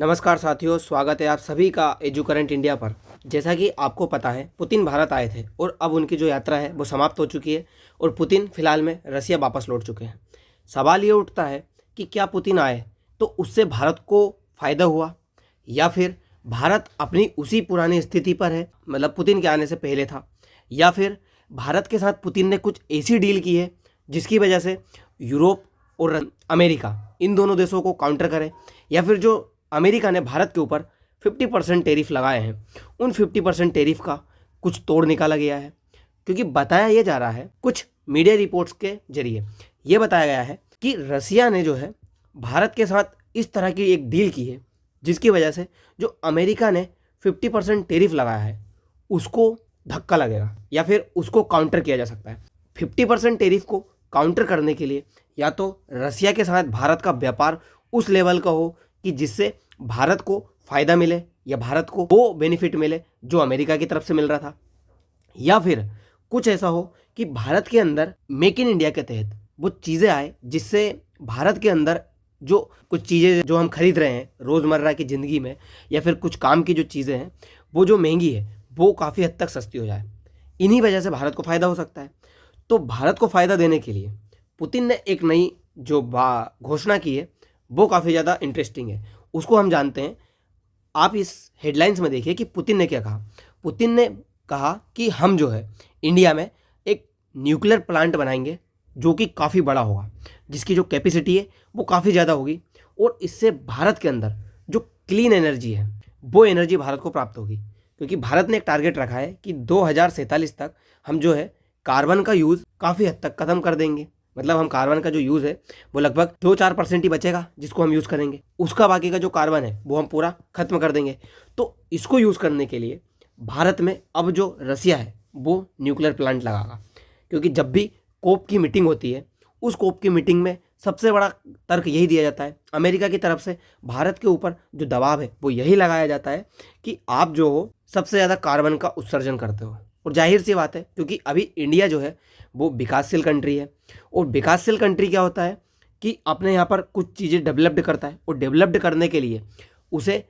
नमस्कार साथियों, स्वागत है आप सभी का एजू करंट इंडिया पर। जैसा कि आपको पता है, पुतिन भारत आए थे और अब उनकी जो यात्रा है वो समाप्त हो चुकी है और पुतिन फिलहाल में रसिया वापस लौट चुके हैं। सवाल ये उठता है कि क्या पुतिन आए तो उससे भारत को फ़ायदा हुआ या फिर भारत अपनी उसी पुरानी स्थिति पर है, मतलब पुतिन के आने से पहले था, या फिर भारत के साथ पुतिन ने कुछ ऐसी डील की है जिसकी वजह से यूरोप और अमेरिका इन दोनों देशों को काउंटर करे, या फिर जो अमेरिका ने भारत के ऊपर 50% टैरिफ लगाए हैं उन 50% टैरिफ का कुछ तोड़ निकाला गया है। क्योंकि बताया ये जा रहा है, कुछ मीडिया रिपोर्ट्स के जरिए ये बताया गया है कि रसिया ने जो है भारत के साथ इस तरह की एक डील की है जिसकी वजह से जो अमेरिका ने 50% टैरिफ लगाया है उसको धक्का लगेगा या फिर उसको काउंटर किया जा सकता है। 50% टैरिफ को काउंटर करने के लिए या तो रसिया के साथ भारत का व्यापार उस लेवल का हो कि जिससे भारत को फ़ायदा मिले या भारत को वो बेनिफिट मिले जो अमेरिका की तरफ से मिल रहा था, या फिर कुछ ऐसा हो कि भारत के अंदर मेक इन इंडिया के तहत वो चीज़ें आए जिससे भारत के अंदर जो कुछ चीज़ें जो हम खरीद रहे हैं रोज़मर्रा की ज़िंदगी में या फिर कुछ काम की जो चीज़ें हैं वो जो महंगी है वो काफ़ी हद तक सस्ती हो जाए। इन्हीं वजह से भारत को फ़ायदा हो सकता है। तो भारत को फ़ायदा देने के लिए पुतिन ने एक नई जो घोषणा की है वो काफ़ी ज़्यादा इंटरेस्टिंग है। उसको हम जानते हैं। आप इस हेडलाइंस में देखिए कि पुतिन ने क्या कहा। पुतिन ने कहा कि हम जो है इंडिया में एक न्यूक्लियर प्लांट बनाएंगे जो कि काफ़ी बड़ा होगा, जिसकी जो कैपेसिटी है वो काफ़ी ज़्यादा होगी और इससे भारत के अंदर जो क्लीन एनर्जी है वो एनर्जी भारत को प्राप्त होगी। क्योंकि भारत ने एक टारगेट रखा है कि 2047 तक हम जो है कार्बन का यूज़ काफ़ी हद तक ख़त्म कर देंगे। मतलब हम कार्बन का जो यूज़ है वो लगभग 2-4% ही बचेगा जिसको हम यूज़ करेंगे, उसका बाकी का जो कार्बन है वो हम पूरा ख़त्म कर देंगे। तो इसको यूज़ करने के लिए भारत में अब जो रसिया है वो न्यूक्लियर प्लांट लगागा। क्योंकि जब भी कोप की मीटिंग होती है उस कोप की मीटिंग में सबसे बड़ा तर्क यही दिया जाता है, अमेरिका की तरफ से भारत के ऊपर जो दबाव है वो यही लगाया जाता है कि आप जो हो सबसे ज़्यादा कार्बन का उत्सर्जन करते हो। और जाहिर सी बात है, क्योंकि अभी इंडिया जो है वो विकासशील कंट्री है और विकासशील कंट्री क्या होता है कि अपने यहाँ पर कुछ चीज़ें डेवलप्ड करता है और डेवलप्ड करने के लिए उसे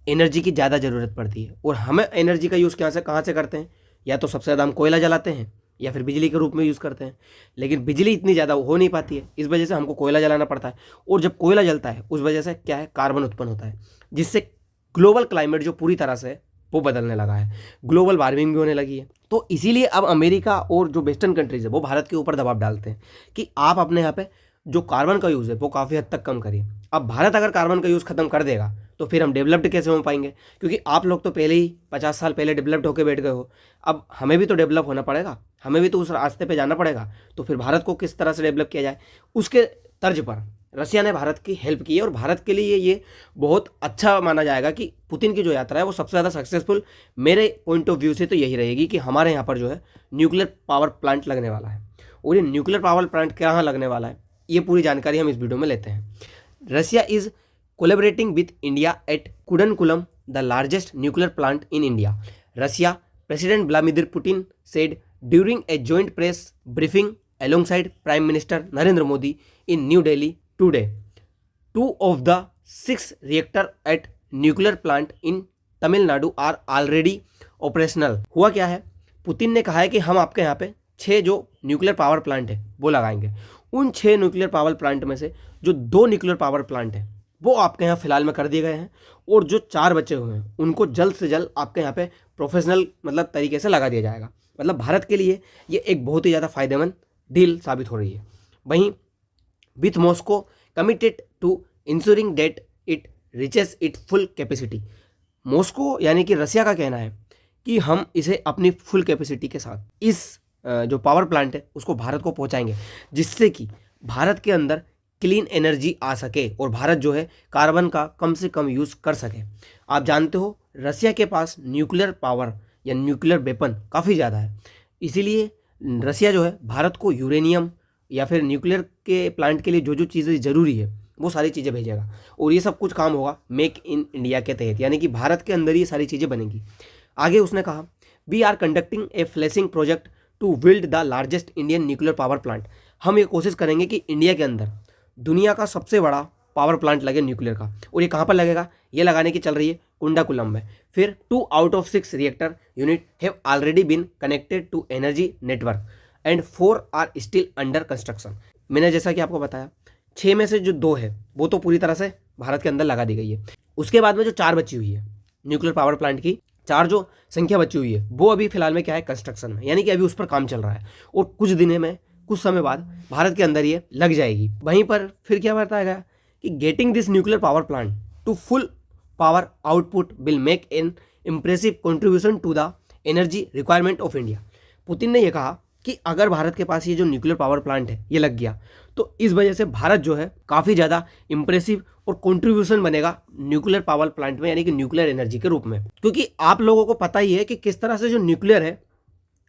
एनर्जी की ज़्यादा ज़रूरत पड़ती है। और हमें एनर्जी का यूज़ कहाँ से करते हैं, या तो सबसे ज़्यादा हम कोयला जलाते हैं या फिर बिजली के रूप में यूज़ करते हैं। लेकिन बिजली इतनी ज़्यादा हो नहीं पाती है, इस वजह से हमको कोयला जलाना पड़ता है। और जब कोयला जलता है उस वजह से क्या है, कार्बन उत्पन्न होता है, जिससे ग्लोबल क्लाइमेट जो पूरी तरह से वो बदलने लगा है, ग्लोबल वार्मिंग भी होने लगी है। तो इसीलिए अब अमेरिका और जो वेस्टर्न कंट्रीज़ है वो भारत के ऊपर दबाव डालते हैं कि आप अपने यहाँ पे जो कार्बन का यूज़ है वो काफ़ी हद तक कम करिए। अब भारत अगर कार्बन का यूज़ ख़त्म कर देगा तो फिर हम डेवलप्ड कैसे हो पाएंगे, क्योंकि आप लोग तो पहले ही 50 साल पहले डेवलप्ड होकर बैठ गए हो। अब हमें भी तो डेवलप होना पड़ेगा, हमें भी तो उस रास्ते पे जाना पड़ेगा। तो फिर भारत को किस तरह से डेवलप किया जाए, उसके तर्ज पर रसिया ने भारत की हेल्प की है। और भारत के लिए ये बहुत अच्छा माना जाएगा कि पुतिन की जो यात्रा है वो सबसे ज़्यादा सक्सेसफुल मेरे पॉइंट ऑफ व्यू से तो यही रहेगी कि हमारे यहाँ पर जो है न्यूक्लियर पावर प्लांट लगने वाला है। और ये न्यूक्लियर पावर प्लांट कहाँ लगने वाला है ये पूरी जानकारी हम इस वीडियो में लेते हैं। Russia is collaborating with India at Kudankulam, the largest nuclear plant in India, Russia president Vladimir Putin said during a joint press briefing alongside Prime Minister Narendra Modi in New Delhi today. 2 of the 6 reactor at nuclear plant in Tamil Nadu are already operational. हुआ क्या है, Putin ने कहा है कि हम आपके यहाँ पे 6 जो न्यूक्लियर पावर प्लांट है वो लगाएंगे। उन 6 न्यूक्लियर पावर प्लांट में से जो 2 न्यूक्लियर पावर प्लांट है वो आपके यहाँ फिलहाल में कर दिए गए हैं और जो 4 बचे हुए हैं उनको जल्द से जल्द आपके यहाँ पे प्रोफेशनल मतलब तरीके से लगा दिया जाएगा। मतलब भारत के लिए ये एक बहुत ही ज़्यादा फायदेमंद डील साबित हो रही है। वहीं with Moscow committed to ensuring that it reaches it full capacity, Moscow यानी कि रसिया का कहना है कि हम इसे अपनी फुल कैपेसिटी के साथ इस जो पावर प्लांट है उसको भारत को पहुंचाएंगे, जिससे कि भारत के अंदर क्लीन एनर्जी आ सके और भारत जो है कार्बन का कम से कम यूज़ कर सके। आप जानते हो रसिया के पास न्यूक्लियर पावर या न्यूक्लियर वेपन काफ़ी ज़्यादा है, इसीलिए रसिया जो है भारत को यूरेनियम या फिर न्यूक्लियर के प्लांट के लिए जो जो चीज़ें ज़रूरी है वो सारी चीज़ें भेजेगा। और ये सब कुछ काम होगा मेक इन इंडिया के तहत, यानी कि भारत के अंदर ये सारी चीज़ें बनेंगी। आगे उसने कहा वी आर कंडक्टिंग ए फ्लेसिंग project to build the largest Indian nuclear power plant. हम ये कोशिश करेंगे कि इंडिया के अंदर दुनिया का सबसे बड़ा पावर प्लांट लगे न्यूक्लियर का। और ये कहाँ पर लगेगा, ये लगाने की चल रही है कुंडाकुलम में। फिर 2 out of 6 reactor unit have already been connected to energy network and 4 are still under construction. मैंने जैसा कि आपको बताया 6 में से जो 2 है वो तो पूरी तरह से भारत के अंदर लगा दी गई है। उसके बाद में जो 4 बची हुई है न्यूक्लियर पावर प्लांट की, 4 जो संख्या बची हुई है वो अभी फिलहाल में क्या है, कंस्ट्रक्शन में, यानी कि अभी उस पर काम चल रहा है और कुछ दिनों में, कुछ समय बाद भारत के अंदर ये लग जाएगी। वहीं पर फिर क्या बताया गया कि getting this nuclear power plant to full power output will make an impressive contribution to the energy requirement of India. Putin ने यह कहा कि अगर भारत के पास ये जो न्यूक्लियर पावर प्लांट है ये लग गया तो इस वजह से भारत जो है काफ़ी ज़्यादा इंप्रेसिव और कंट्रीब्यूशन बनेगा न्यूक्लियर पावर प्लांट में, यानी कि न्यूक्लियर एनर्जी के रूप में। क्योंकि आप लोगों को पता ही है कि किस तरह से जो न्यूक्लियर है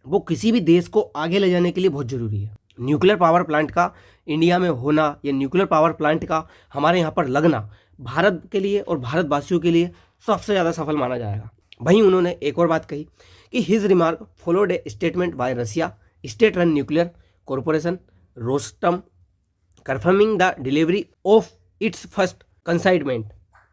वो किसी भी देश को आगे ले जाने के लिए बहुत ज़रूरी है। न्यूक्लियर पावर प्लांट का इंडिया में होना या न्यूक्लियर पावर प्लांट का हमारे यहाँ पर लगना भारत के लिए और भारतवासियों के लिए सबसे ज़्यादा सफल माना जाएगा। वहीं उन्होंने एक और बात कही कि his remark followed a statement by Russia state run nuclear corporation Rosatom confirming the delivery of its first consignment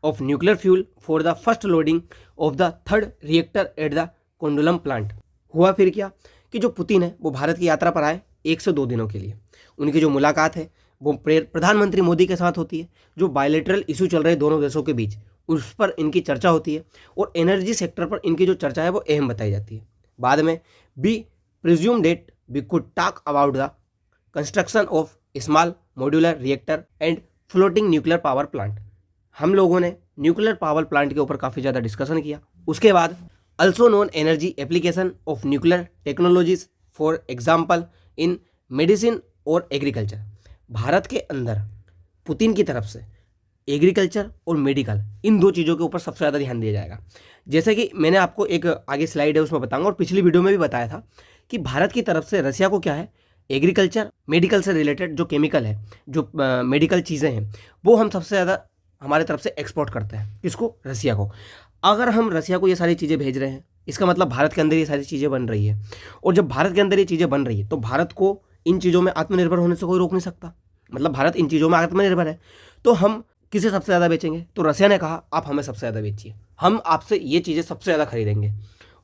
of nuclear fuel for the first loading of the 3rd reactor at the Kudankulam plant. हुआ फिर क्या कि जो Putin है वो भारत की यात्रा पर आए 102 दिनों के लिए। उनकी जो मुलाकात है वो प्रधानमंत्री मोदी के साथ होती है। जो बायलैटरल इशू चल रहे हैं दोनों देशों के बीच उस पर इनकी चर्चा होती है और एनर्जी सेक्टर पर इनकी जो चर्चा है वो अहम बताई जाती है। बाद में be presume that we could talk about the construction of small modular reactor and floating nuclear power plant. हम लोगों ने न्यूक्लियर पावर प्लांट के ऊपर काफ़ी ज़्यादा डिस्कशन किया। उसके बाद also known energy application of nuclear technologies for example in medicine और एग्रीकल्चर। भारत के अंदर पुतिन की तरफ से एग्रीकल्चर और मेडिकल इन 2 चीज़ों के ऊपर सबसे ज़्यादा ध्यान दिया जाएगा। जैसे कि मैंने आपको एक आगे स्लाइड है उसमें बताऊंगा और पिछली वीडियो में भी बताया था कि भारत की तरफ से रसिया को क्या है, एग्रीकल्चर मेडिकल से रिलेटेड जो केमिकल है, जो मेडिकल चीज़ें हैं वो हम सबसे ज़्यादा हमारे तरफ से एक्सपोर्ट करते हैं। किसको, रसिया को। अगर हम रसिया को ये सारी चीज़ें भेज रहे हैं इसका मतलब भारत के अंदर ये सारी चीज़ें बन रही है और जब भारत के अंदर ये चीज़ें बन रही है तो भारत को इन चीज़ों में आत्मनिर्भर होने से कोई रोक नहीं सकता। मतलब भारत इन चीज़ों में आत्मनिर्भर है तो हम किसे सबसे ज़्यादा बेचेंगे। तो रसिया ने कहा आप हमें सबसे ज़्यादा बेचिए, हम आपसे ये चीज़ें सबसे ज़्यादा खरीदेंगे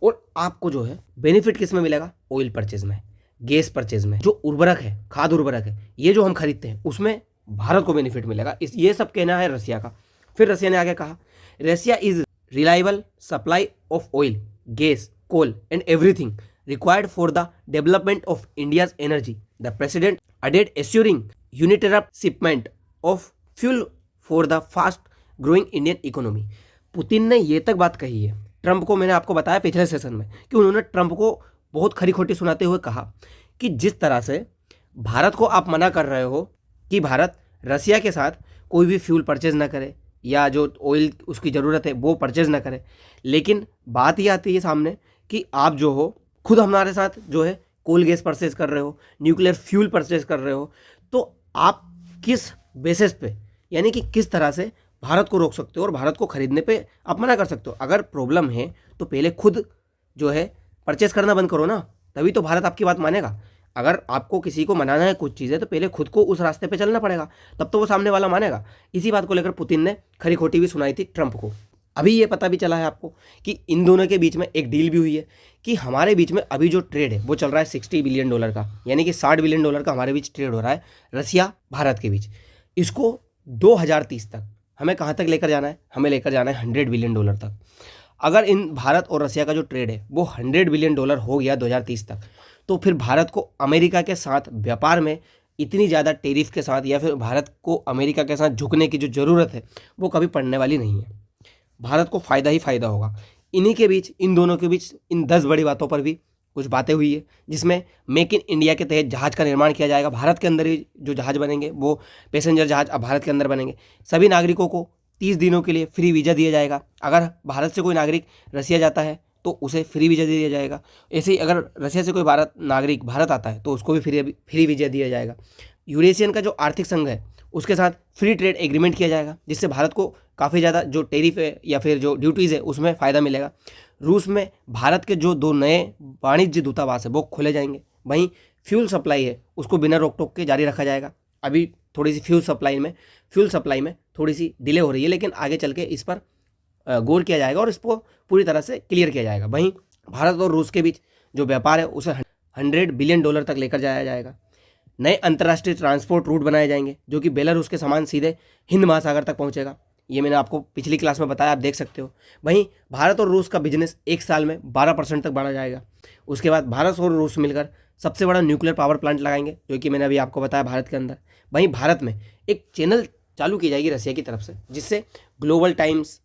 और आपको जो है बेनिफिट किस में मिलेगा, ऑयल परचेज में, गैस परचेज में, जो उर्वरक है, खाद उर्वरक है, ये जो हम खरीदते हैं उसमें भारत को बेनिफिट मिलेगा। ये सब कहना है रसिया का। फिर रसिया ने आगे कहा Russia is reliable supply of oil, gas, coal and everything required for the development of India's energy. The president added assuring uninterrupted shipment of fuel for the fast growing Indian economy. Putin ने ये तक बात कही है Trump को, मैंने आपको बताया पिछले सेशन में कि उन्होंने ट्रंप को बहुत खरी खोटी सुनाते हुए कहा कि जिस तरह से भारत को आप मना कर रहे हो कि भारत रसिया के साथ कोई भी फ्यूल परचेज ना करे या जो ऑयल उसकी ज़रूरत है वो परचेज ना करे, लेकिन बात ये आती है सामने कि आप जो हो खुद हमारे साथ जो है कोल गैस परचेज कर रहे हो, न्यूक्लियर फ्यूल परचेज कर रहे हो, तो आप किस बेसिस पे, यानी कि किस तरह से भारत को रोक सकते हो और भारत को खरीदने पे आप मना कर सकते हो। अगर प्रॉब्लम है तो पहले खुद जो है परचेस करना बंद करो ना, तभी तो भारत आपकी बात मानेगा। अगर आपको किसी को मनाना है कुछ चीज़ें तो पहले खुद को उस रास्ते पे चलना पड़ेगा, तब तो वो सामने वाला मानेगा। इसी बात को लेकर पुतिन ने खरी खोटी भी सुनाई थी ट्रंप को। अभी ये पता भी चला है आपको कि इन दोनों के बीच में एक डील भी हुई है कि हमारे बीच में अभी जो ट्रेड है वो चल रहा है $60 बिलियन का, यानी कि $60 बिलियन का हमारे बीच ट्रेड हो रहा है रसिया भारत के बीच। इसको 2030 तक हमें कहाँ तक लेकर जाना है, हमें लेकर जाना है $100 बिलियन तक। अगर इन भारत और रसिया का जो ट्रेड है वो $100 बिलियन हो गया 2030 तक, तो फिर भारत को अमेरिका के साथ व्यापार में इतनी ज़्यादा टैरिफ के साथ या फिर भारत को अमेरिका के साथ झुकने की जो ज़रूरत है वो कभी पड़ने वाली नहीं है। भारत को फ़ायदा ही फ़ायदा होगा। इन्हीं के बीच, इन दोनों के बीच इन 10 बड़ी बातों पर भी कुछ बातें हुई है, जिसमें मेक इन इंडिया के तहत जहाज़ का निर्माण किया जाएगा। भारत के अंदर ही जो जहाज़ बनेंगे वो पैसेंजर जहाज़ अब भारत के अंदर बनेंगे। सभी नागरिकों को 30 दिनों के लिए फ्री वीज़ा दिया जाएगा। अगर भारत से कोई नागरिक रसिया जाता है तो उसे फ्री वीज़ा दिया जाएगा। ऐसे ही अगर रसिया से कोई नागरिक भारत आता है तो उसको भी फ्री वीज़ा दिया जाएगा। यूरेशियन का जो आर्थिक संघ है उसके साथ फ्री ट्रेड एग्रीमेंट किया जाएगा, जिससे भारत को काफ़ी ज़्यादा जो टैरिफ है या फिर जो ड्यूटीज़ है उसमें फ़ायदा मिलेगा। रूस में भारत के जो 2 नए वाणिज्य दूतावास है वो खोले जाएंगे। वहीं फ्यूल सप्लाई है उसको बिना रोक टोक के जारी रखा जाएगा। अभी थोड़ी सी फ्यूल सप्लाई में थोड़ी सी डिले हो रही है, लेकिन आगे चल के इस पर गौर किया जाएगा और इसको पूरी तरह से क्लियर किया जाएगा। वहीं भारत और रूस के बीच जो व्यापार है उसे $100 बिलियन तक लेकर जाया जाएगा। नए अंतर्राष्ट्रीय ट्रांसपोर्ट रूट बनाए जाएंगे जो कि बेलारूस के सामान सीधे हिंद महासागर तक पहुंचेगा। ये मैंने आपको पिछली क्लास में बताया, आप देख सकते हो। वहीं भारत और रूस का बिजनेस एक साल में 12% तक बढ़ा जाएगा। उसके बाद भारत और रूस मिलकर सबसे बड़ा न्यूक्लियर पावर प्लांट लगाएंगे, जो कि मैंने अभी आपको बताया भारत के अंदर। वहीं भारत में एक चैनल चालू की जाएगी रसिया की तरफ से, जिससे ग्लोबल टाइम्स,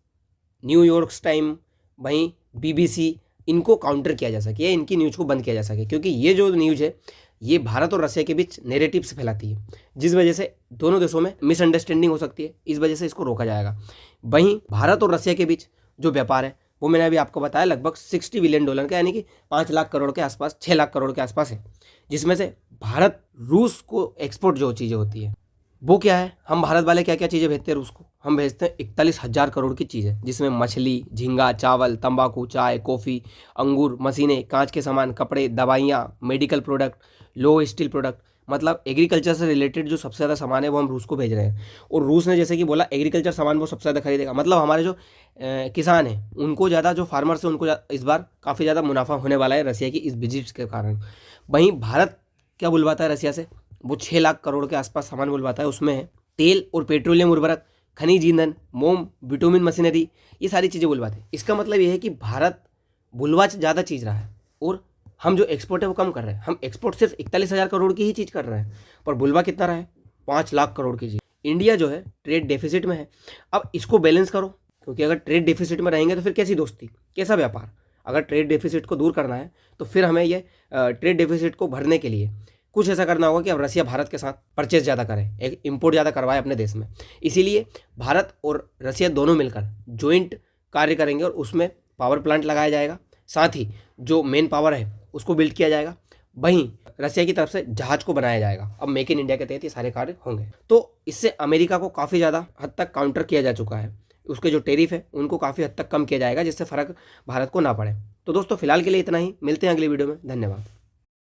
न्यूयॉर्क टाइम, वहीं BBC, इनको काउंटर किया जा सके या इनकी न्यूज़ को बंद किया जा सके, क्योंकि ये जो न्यूज़ है ये भारत और रसिया के बीच नैरेटिव्स फैलाती है, जिस वजह से दोनों देशों में मिसअंडरस्टैंडिंग हो सकती है। इस वजह से इसको रोका जाएगा। वहीं भारत और रसिया के बीच जो व्यापार है वो मैंने अभी आपको बताया लगभग $60 बिलियन का, यानी कि 5 लाख करोड़ के आसपास, 6 लाख करोड़ के आसपास है, जिसमें से भारत रूस को एक्सपोर्ट जो चीज़ें होती है वो क्या है, हम भारत वाले क्या क्या चीज़ें भेजते हैं रूस को, हम भेजते हैं 41,000 करोड़ की चीज़ें, जिसमें मछली, झींगा, चावल, तंबाकू, चाय, कॉफ़ी, अंगूर, मशीनें, कांच के सामान, कपड़े, दवाइयाँ, मेडिकल प्रोडक्ट, लो स्टील प्रोडक्ट, मतलब एग्रीकल्चर से रिलेटेड जो सबसे ज़्यादा सामान है वो हम रूस को भेज रहे हैं। और रूस ने जैसे कि बोला एग्रीकल्चर सामान वो सबसे ज़्यादा खरीदेगा, मतलब हमारे जो किसान हैं उनको ज़्यादा, जो फार्मर्स हैं उनको इस बार काफ़ी ज़्यादा मुनाफा होने वाला है रसिया की इस विजिट के कारण। वहीं भारत क्या बुलवाता है रसिया से, वो 6 लाख करोड़ के आसपास सामान बुलवाता है। उसमें है तेल और पेट्रोलियम उर्वरक, खनिज ईंधन, मोम, विटामिन मशीनरी, ये सारी चीज़ें बुलवाते हैं। इसका मतलब ये है कि भारत बुलवा ज़्यादा चीज़ रहा है और हम जो एक्सपोर्ट है वो कम कर रहे हैं। हम एक्सपोर्ट सिर्फ 41,000 करोड़ की ही चीज़ कर रहे हैं, पर बुलवा कितना रहा है, 5 लाख करोड़ की चीज़। इंडिया जो है ट्रेड डेफिसिट में है। अब इसको बैलेंस करो, क्योंकि अगर ट्रेड डेफिसिट में रहेंगे तो फिर कैसी दोस्ती, कैसा व्यापार। अगर ट्रेड डेफिसिट को दूर करना है तो फिर हमें ये ट्रेड डेफिसिट को भरने के लिए कुछ ऐसा करना होगा कि अब रसिया भारत के साथ परचेज ज़्यादा करे, एक इम्पोर्ट ज़्यादा करवाए अपने देश में। इसीलिए भारत और रसिया दोनों मिलकर जॉइंट कार्य करेंगे और उसमें पावर प्लांट लगाया जाएगा। साथ ही जो मेन पावर है उसको बिल्ड किया जाएगा। वहीं रसिया की तरफ से जहाज को बनाया जाएगा। अब मेक इन इंडिया के तहत ये सारे कार्य होंगे। तो इससे अमेरिका को काफ़ी ज़्यादा हद तक काउंटर किया जा चुका है। उसके जो टेरिफ है उनको काफ़ी हद तक कम किया जाएगा, जिससे फ़र्क भारत को ना पड़े। तो दोस्तों फिलहाल के लिए इतना ही, मिलते हैं अगली वीडियो में। धन्यवाद।